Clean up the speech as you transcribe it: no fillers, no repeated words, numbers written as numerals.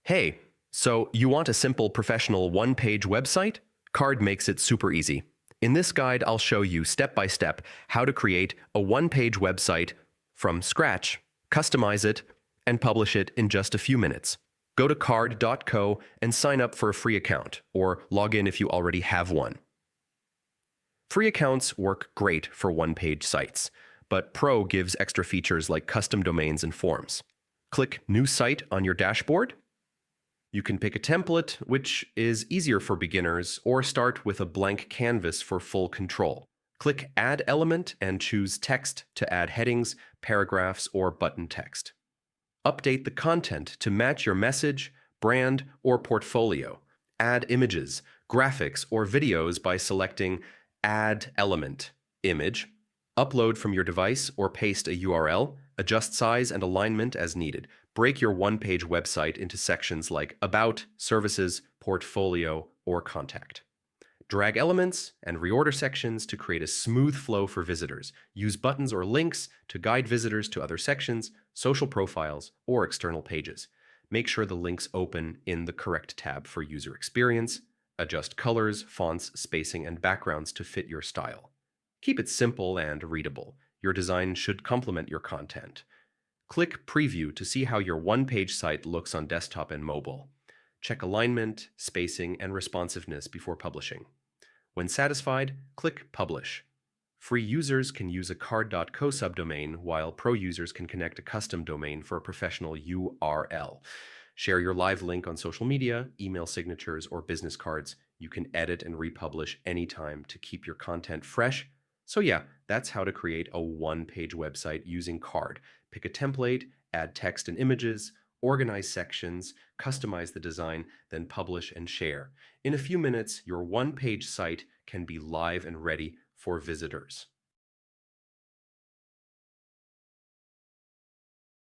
Hey, so you want a simple professional one-page website? Card makes it super easy. In this guide, I'll show you step by step how to create a one-page website from scratch, customize it, and publish it in just a few minutes. Go to card.co and sign up for a free account, or log in if you already have one. Free accounts work great for one-page sites, but Pro gives extra features like custom domains and forms. Click New Site on your dashboard. You can pick a template, which is easier for beginners, or start with a blank canvas for full control. Click Add Element and choose Text to add headings, paragraphs, or button text. Update the content to match your message, brand, or portfolio. Add images, graphics, or videos by selecting Add Element, Image. Upload from your device or paste a URL. Adjust size and alignment as needed. Break your one-page website into sections like About, Services, Portfolio, or Contact. Drag elements and reorder sections to create a smooth flow for visitors. Use buttons or links to guide visitors to other sections, social profiles, or external pages. Make sure the links open in the correct tab for user experience. Adjust colors, fonts, spacing, and backgrounds to fit your style. Keep it simple and readable. Your design should complement your content. Click Preview to see how your one-page site looks on desktop and mobile. Check alignment, spacing, and responsiveness before publishing. When satisfied, click Publish. Free users can use a card.co subdomain, while pro users can connect a custom domain for a professional URL. Share your live link on social media, email signatures, or business cards. You can edit and republish anytime to keep your content fresh. So yeah, that's how to create a one-page website using Card. Pick a template, add text and images, organize sections, customize the design, then publish and share. In a few minutes, your one-page site can be live and ready for visitors.